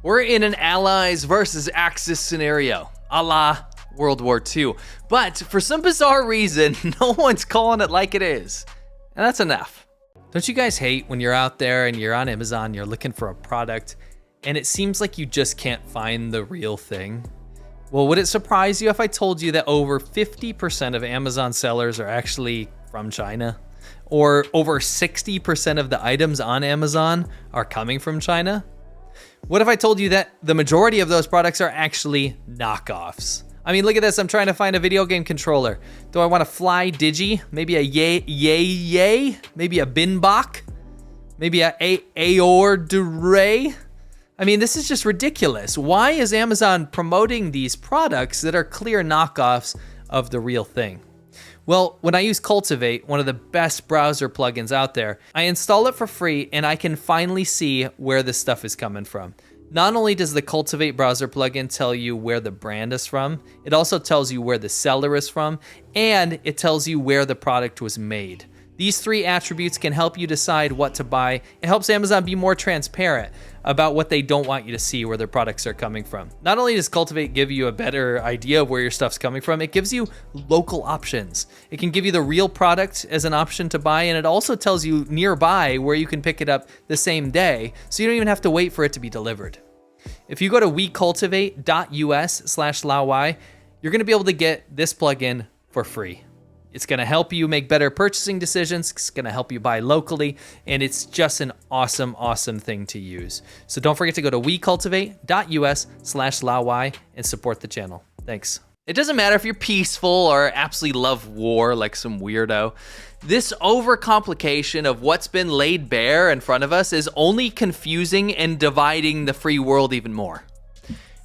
We're in an allies versus Axis scenario, a la World War II. But for some bizarre reason, no one's calling it like it is. And that's enough. Don't you guys hate when you're out there and you're on Amazon, you're looking for a product, and it seems like you just can't find the real thing? Well, would it surprise you if I told you that over 50% of Amazon sellers are actually from China? Or over 60% of the items on Amazon are coming from China? What if I told you that the majority of those products are actually knockoffs? I mean, look at this. I'm trying to find a video game controller. Do I want a Fly Digi? Maybe a Yay? Maybe a Binbok? Maybe a Aor Duray? I mean, this is just ridiculous. Why is Amazon promoting these products that are clear knockoffs of the real thing? Well, when I use Cultivate, one of the best browser plugins out there, I install it for free and I can finally see where this stuff is coming from. Not only does the Cultivate browser plugin tell you where the brand is from, it also tells you where the seller is from, and it tells you where the product was made. These three attributes can help you decide what to buy. It helps Amazon be more transparent about what they don't want you to see, where their products are coming from. Not only does Cultivate give you a better idea of where your stuff's coming from, it gives you local options. It can give you the real product as an option to buy, and it also tells you nearby where you can pick it up the same day, so you don't even have to wait for it to be delivered. If you go to wecultivate.us/Laowai, you're gonna be able to get this plugin for free. It's gonna help you make better purchasing decisions, it's gonna help you buy locally, and it's just an awesome, awesome thing to use. So don't forget to go to wecultivate.us/Laowai and support the channel. Thanks. It doesn't matter if you're peaceful or absolutely love war like some weirdo. This overcomplication of what's been laid bare in front of us is only confusing and dividing the free world even more.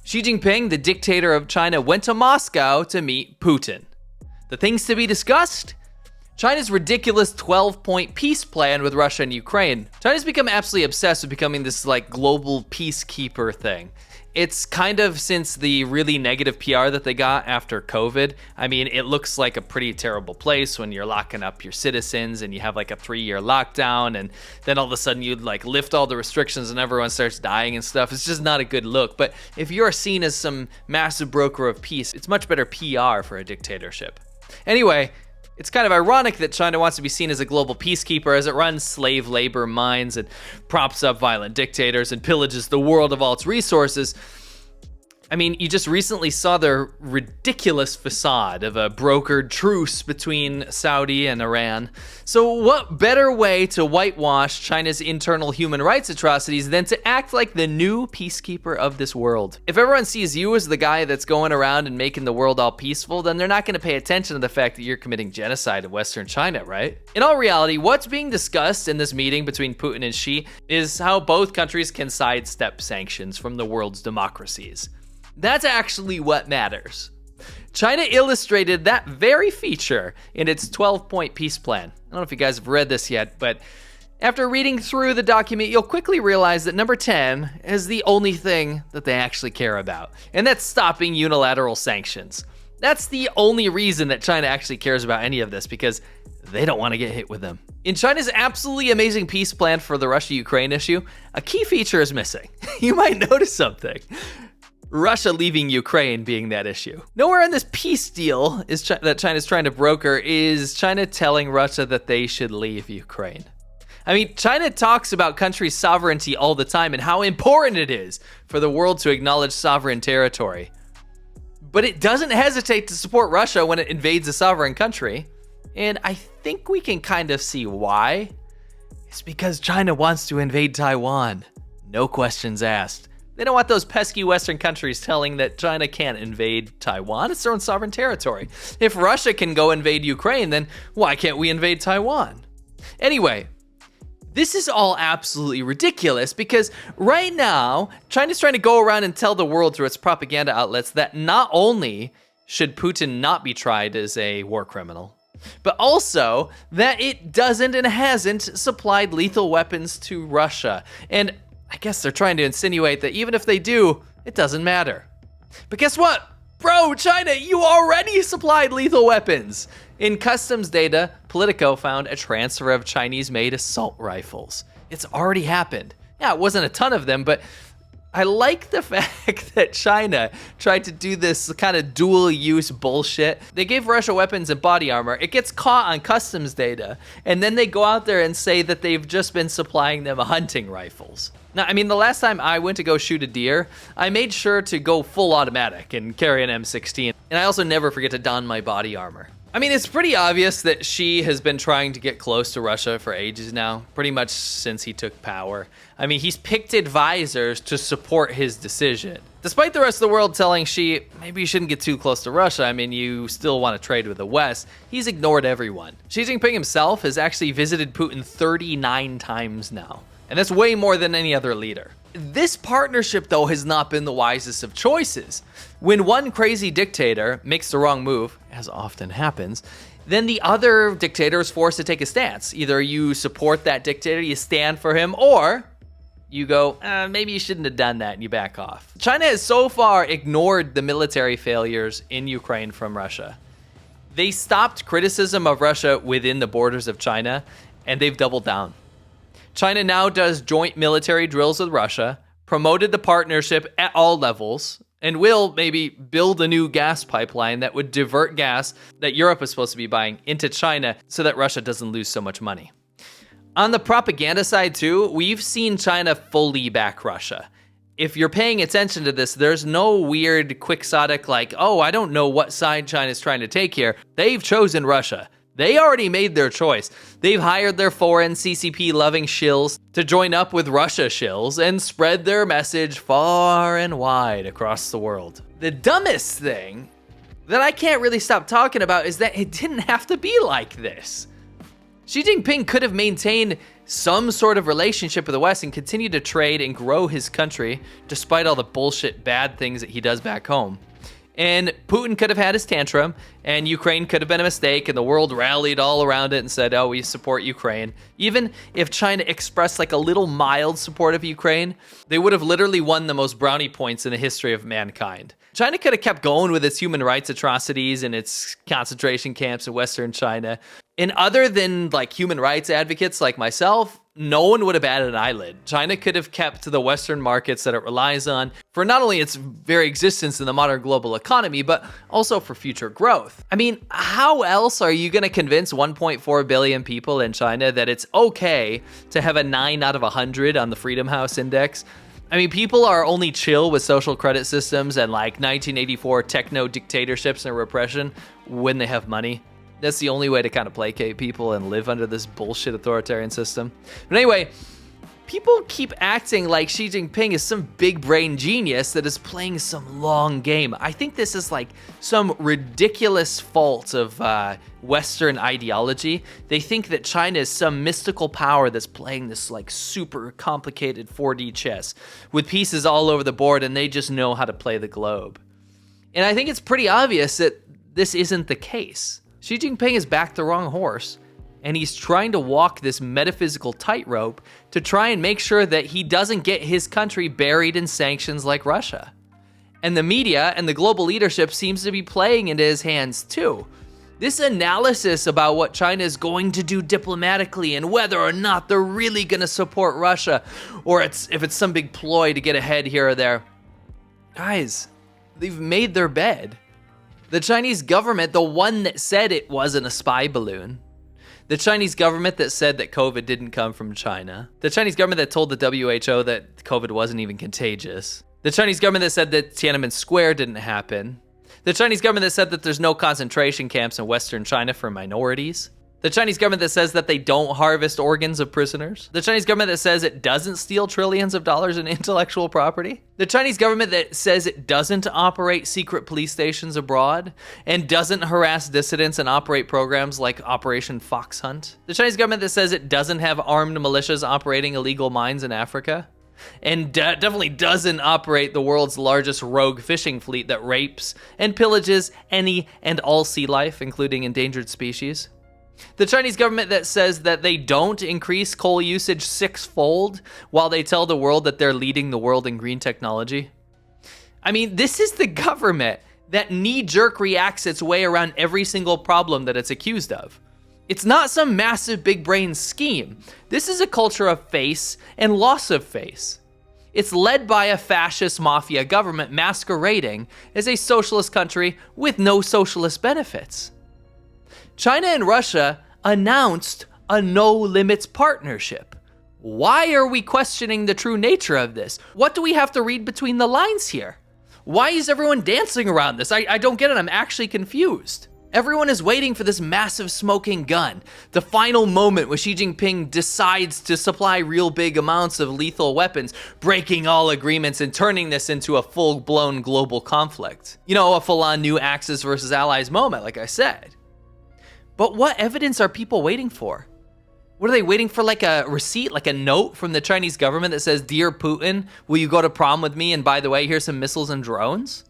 Xi Jinping, the dictator of China, went to Moscow to meet Putin. The things to be discussed? China's ridiculous 12-point peace plan with Russia and Ukraine. China's become absolutely obsessed with becoming this like global peacekeeper thing. It's kind of since the really negative PR that they got after COVID. I mean, it looks like a pretty terrible place when you're locking up your citizens and you have like a 3-year lockdown, and then all of a sudden you like lift all the restrictions and everyone starts dying and stuff. It's just not a good look. But if you're seen as some massive broker of peace, it's much better PR for a dictatorship. Anyway, it's kind of ironic that China wants to be seen as a global peacekeeper as it runs slave labor mines and props up violent dictators and pillages the world of all its resources. I mean, you just recently saw the ridiculous facade of a brokered truce between Saudi and Iran. So what better way to whitewash China's internal human rights atrocities than to act like the new peacekeeper of this world? If everyone sees you as the guy that's going around and making the world all peaceful, then they're not going to pay attention to the fact that you're committing genocide in Western China, right? In all reality, what's being discussed in this meeting between Putin and Xi is how both countries can sidestep sanctions from the world's democracies. That's actually what matters. China illustrated that very feature in its 12-point peace plan. I don't know if you guys have read this yet, but after reading through the document, you'll quickly realize that number 10 is the only thing that they actually care about, and that's stopping unilateral sanctions. That's the only reason that China actually cares about any of this, because they don't want to get hit with them. In China's absolutely amazing peace plan for the Russia-Ukraine issue, a key feature is missing. You might notice something. Russia leaving Ukraine being that issue. Nowhere in this peace deal that China's trying to broker is China telling Russia that they should leave Ukraine. I mean, China talks about country sovereignty all the time and how important it is for the world to acknowledge sovereign territory. But it doesn't hesitate to support Russia when it invades a sovereign country. And I think we can kind of see why. It's because China wants to invade Taiwan. No questions asked. They don't want those pesky Western countries telling that China can't invade Taiwan. It's their own sovereign territory. If Russia can go invade Ukraine, then why can't we invade Taiwan? Anyway, this is all absolutely ridiculous because right now, China's trying to go around and tell the world through its propaganda outlets that not only should Putin not be tried as a war criminal, but also that it doesn't and hasn't supplied lethal weapons to Russia. And I guess they're trying to insinuate that even if they do, it doesn't matter. But guess what? Bro, China, you already supplied lethal weapons. In customs data, Politico found a transfer of Chinese-made assault rifles. It's already happened. Yeah, it wasn't a ton of them, but I like the fact that China tried to do this kind of dual-use bullshit. They gave Russia weapons and body armor. It gets caught on customs data, and then they go out there and say that they've just been supplying them hunting rifles. Now, I mean, the last time I went to go shoot a deer, I made sure to go full automatic and carry an M16, and I also never forget to don my body armor. I mean, it's pretty obvious that Xi has been trying to get close to Russia for ages now, pretty much since he took power. I mean, he's picked advisors to support his decision. Despite the rest of the world telling Xi, maybe you shouldn't get too close to Russia, I mean, you still want to trade with the West, he's ignored everyone. Xi Jinping himself has actually visited Putin 39 times now, and that's way more than any other leader. This partnership, though, has not been the wisest of choices. When one crazy dictator makes the wrong move, as often happens, then the other dictator is forced to take a stance. Either you support that dictator, you stand for him, or you go, maybe you shouldn't have done that, and you back off. China has so far ignored the military failures in Ukraine from Russia. They stopped criticism of Russia within the borders of China, and they've doubled down. China now does joint military drills with Russia, promoted the partnership at all levels, and will maybe build a new gas pipeline that would divert gas that Europe is supposed to be buying into China so that Russia doesn't lose so much money. On the propaganda side too, we've seen China fully back Russia. If you're paying attention to this, there's no weird quixotic like, oh, I don't know what side China's trying to take here. They've chosen Russia. They already made their choice. They've hired their foreign CCP-loving shills to join up with Russia shills and spread their message far and wide across the world. The dumbest thing that I can't really stop talking about is that it didn't have to be like this. Xi Jinping could have maintained some sort of relationship with the West and continued to trade and grow his country despite all the bullshit bad things that he does back home. And Putin could have had his tantrum, and Ukraine could have been a mistake, and the world rallied all around it and said, oh, we support Ukraine. Even if China expressed like a little mild support of Ukraine, they would have literally won the most brownie points in the history of mankind. China could have kept going with its human rights atrocities and its concentration camps in Western China. And other than like human rights advocates like myself, no one would have batted an eyelid. China could have kept to the Western markets that it relies on for not only its very existence in the modern global economy, but also for future growth. I mean, how else are you going to convince 1.4 billion people in China that it's okay to have a 9 out of 100 on the Freedom House Index? I mean, people are only chill with social credit systems and like 1984 techno dictatorships and repression when they have money. That's the only way to kind of placate people and live under this bullshit authoritarian system. But anyway, people keep acting like Xi Jinping is some big brain genius that is playing some long game. I think this is like some ridiculous fault of Western ideology. They think that China is some mystical power that's playing this like super complicated 4D chess with pieces all over the board, and they just know how to play the globe. And I think it's pretty obvious that this isn't the case. Xi Jinping has backed the wrong horse, and he's trying to walk this metaphysical tightrope to try and make sure that he doesn't get his country buried in sanctions like Russia. And the media and the global leadership seems to be playing into his hands too. This analysis about what China is going to do diplomatically and whether or not they're really going to support Russia, or if it's some big ploy to get ahead here or there. Guys, they've made their bed. The Chinese government, the one that said it wasn't a spy balloon. The Chinese government that said that COVID didn't come from China. The Chinese government that told the WHO that COVID wasn't even contagious. The Chinese government that said that Tiananmen Square didn't happen. The Chinese government that said that there's no concentration camps in Western China for minorities. The Chinese government that says that they don't harvest organs of prisoners. The Chinese government that says it doesn't steal trillions of dollars in intellectual property. The Chinese government that says it doesn't operate secret police stations abroad and doesn't harass dissidents and operate programs like Operation Fox Hunt. The Chinese government that says it doesn't have armed militias operating illegal mines in Africa. And definitely doesn't operate the world's largest rogue fishing fleet that rapes and pillages any and all sea life, including endangered species. The Chinese government that says that they don't increase coal usage 6-fold while they tell the world that they're leading the world in green technology. I mean, this is the government that knee-jerk reacts its way around every single problem that it's accused of. It's not some massive big brain scheme. This is a culture of face and loss of face. It's led by a fascist mafia government masquerading as a socialist country with no socialist benefits. China and Russia announced a no-limits partnership. Why are we questioning the true nature of this? What do we have to read between the lines here? Why is everyone dancing around this? I don't get it. I'm actually confused. Everyone is waiting for this massive smoking gun, the final moment where Xi Jinping decides to supply real big amounts of lethal weapons, breaking all agreements and turning this into a full-blown global conflict. You know, a full-on new Axis versus Allies moment, like I said. But what evidence are people waiting for? What are they waiting for, like a receipt, like a note from the Chinese government that says, "Dear Putin, will you go to prom with me? And by the way, here's some missiles and drones"?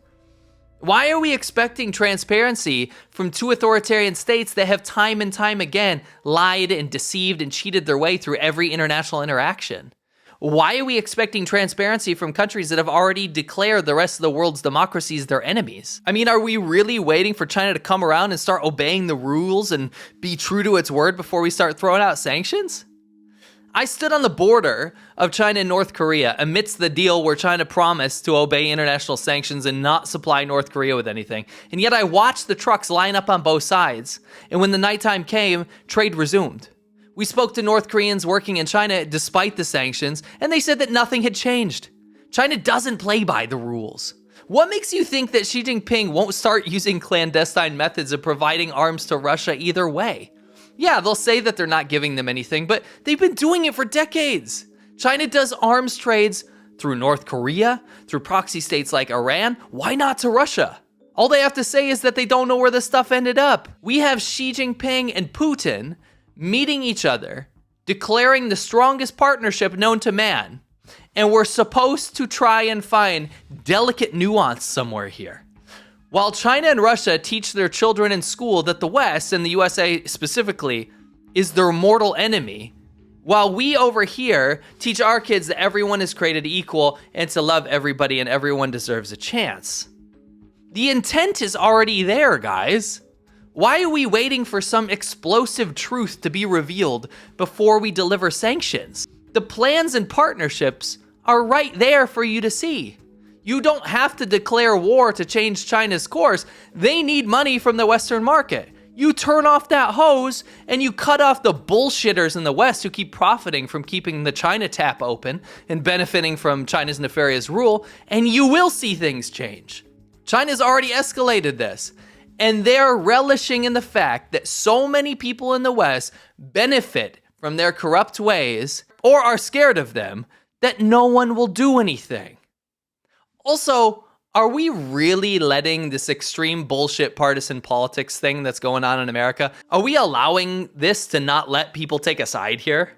Why are we expecting transparency from two authoritarian states that have time and time again lied and deceived and cheated their way through every international interaction? Why are we expecting transparency from countries that have already declared the rest of the world's democracies their enemies? I mean, are we really waiting for China to come around and start obeying the rules and be true to its word before we start throwing out sanctions? I stood on the border of China and North Korea amidst the deal where China promised to obey international sanctions and not supply North Korea with anything. And yet I watched the trucks line up on both sides. And when the nighttime came, trade resumed. We spoke to North Koreans working in China despite the sanctions, and they said that nothing had changed. China doesn't play by the rules. What makes you think that Xi Jinping won't start using clandestine methods of providing arms to Russia either way? Yeah, they'll say that they're not giving them anything, but they've been doing it for decades. China does arms trades through North Korea, through proxy states like Iran. Why not to Russia? All they have to say is that they don't know where the stuff ended up. We have Xi Jinping and Putin meeting each other, declaring the strongest partnership known to man, and we're supposed to try and find delicate nuance somewhere here. While China and Russia teach their children in school that the West, and the USA specifically, is their mortal enemy, while we over here teach our kids that everyone is created equal and to love everybody and everyone deserves a chance. The intent is already there, guys. Why are we waiting for some explosive truth to be revealed before we deliver sanctions? The plans and partnerships are right there for you to see. You don't have to declare war to change China's course. They need money from the Western market. You turn off that hose and you cut off the bullshitters in the West who keep profiting from keeping the China tap open and benefiting from China's nefarious rule, and you will see things change. China's already escalated this, and they're relishing in the fact that so many people in the West benefit from their corrupt ways or are scared of them that no one will do anything. Also, are we really letting this extreme bullshit partisan politics thing that's going on in America, are we allowing this to not let people take a side here?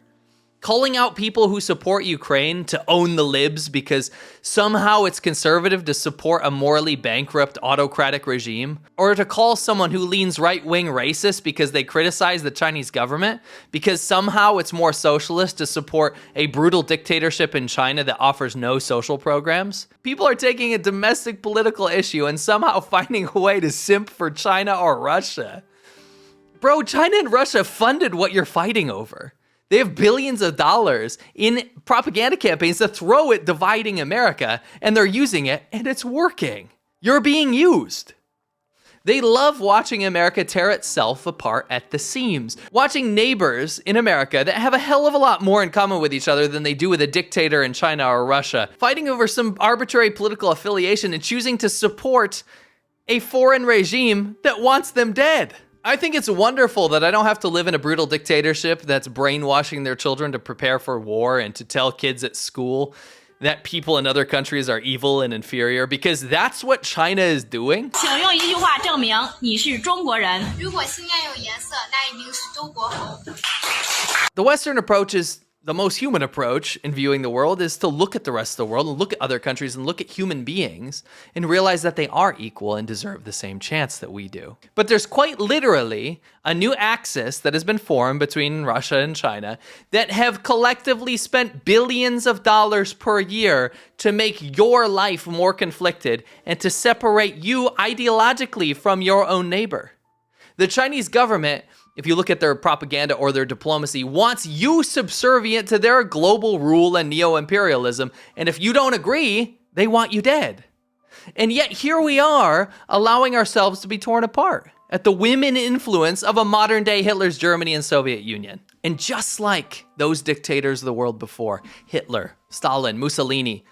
Calling out people who support Ukraine to own the libs because somehow it's conservative to support a morally bankrupt autocratic regime? Or to call someone who leans right-wing racist because they criticize the Chinese government because somehow it's more socialist to support a brutal dictatorship in China that offers no social programs? People are taking a domestic political issue and somehow finding a way to simp for China or Russia. Bro, China and Russia funded what you're fighting over. They have billions of dollars in propaganda campaigns to throw at dividing America, and they're using it, and it's working. You're being used. They love watching America tear itself apart at the seams. Watching neighbors in America that have a hell of a lot more in common with each other than they do with a dictator in China or Russia, fighting over some arbitrary political affiliation and choosing to support a foreign regime that wants them dead. I think it's wonderful that I don't have to live in a brutal dictatorship that's brainwashing their children to prepare for war and to tell kids at school that people in other countries are evil and inferior, because that's what China is doing. 请用一句话证明你是中国人。如果心眼有颜色，那一定是周国红。 The Western approach is the most human approach in viewing the world, is to look at the rest of the world and look at other countries and look at human beings and realize that they are equal and deserve the same chance that we do. But there's quite literally a new axis that has been formed between Russia and China that have collectively spent billions of dollars per year to make your life more conflicted and to separate you ideologically from your own neighbor. The Chinese government if you look at their propaganda or their diplomacy, wants you subservient to their global rule and neo-imperialism. And if you don't agree, they want you dead. And yet here we are, allowing ourselves to be torn apart at the whim and influence of a modern-day Hitler's Germany and Soviet Union. And just like those dictators of the world before, Hitler, Stalin, Mussolini,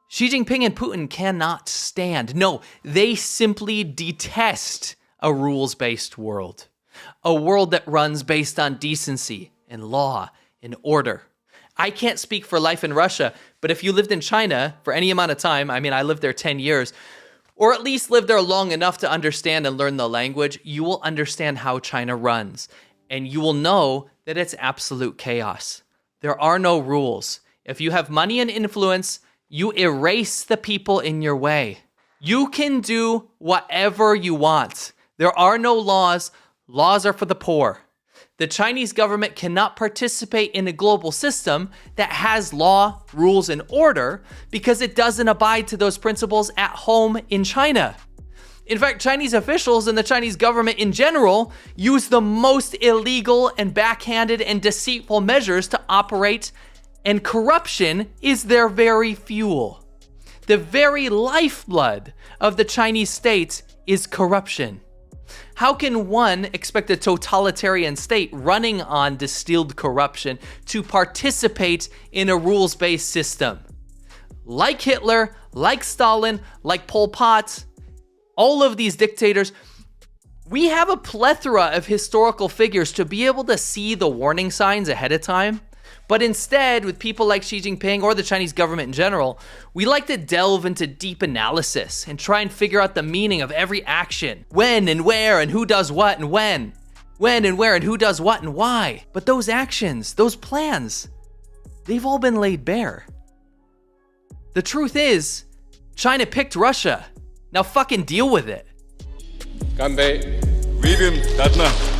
Xi Jinping and Putin cannot stand. No, they simply detest a rules-based world. A world that runs based on decency and law and order. I can't speak for life in Russia, but if you lived in China for any amount of time, I mean, I lived there 10 years, or at least lived there long enough to understand and learn the language, you will understand how China runs. And you will know that it's absolute chaos. There are no rules. If you have money and influence, you erase the people in your way. You can do whatever you want. There are no laws. Laws are for the poor. The Chinese government cannot participate in a global system that has law, rules, and order because it doesn't abide to those principles at home in China. In fact, Chinese officials and the Chinese government in general use the most illegal and backhanded and deceitful measures to operate, and corruption is their very fuel. The very lifeblood of the Chinese state is corruption. How can one expect a totalitarian state running on distilled corruption to participate in a rules-based system? Like Hitler, like Stalin, like Pol Pot, all of these dictators, we have a plethora of historical figures to be able to see the warning signs ahead of time. But instead, with people like Xi Jinping or the Chinese government in general, we like to delve into deep analysis and try and figure out the meaning of every action. When and where and who does what and when. When and where and who does what and why. But those actions, those plans, they've all been laid bare. The truth is, China picked Russia. Now fucking deal with it. Ganbei, William Dadna.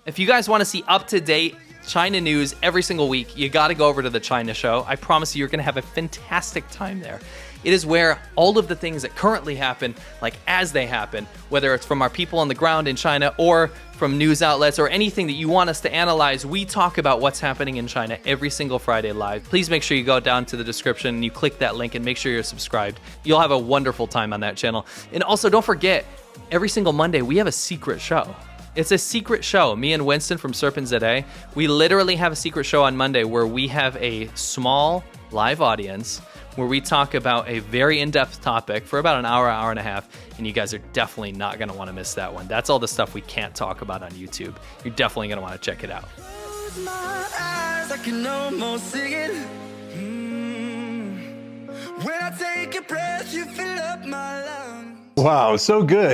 If you guys want to see up-to-date China news every single week, you got to go over to the China Show. I promise you're going to have a fantastic time there. It is where all of the things that currently happen, like as they happen, whether it's from our people on the ground in China or from news outlets or anything that you want us to analyze, we talk about what's happening in China every single Friday live. Please make sure you go down to the description and you click that link and make sure you're subscribed. You'll have a wonderful time on that channel. And also don't forget, every single Monday we have a secret show. It's a secret show. Me and Winston from Serpent ZA, we literally have a secret show on Monday where we have a small live audience where we talk about a very in-depth topic for about an hour, hour and a half, and you guys are definitely not going to want to miss that one. That's all the stuff we can't talk about on YouTube. You're definitely going to want to check it out. Close my eyes, I can almost see it. When I take a breath, you fill up my lungs. Wow, so good.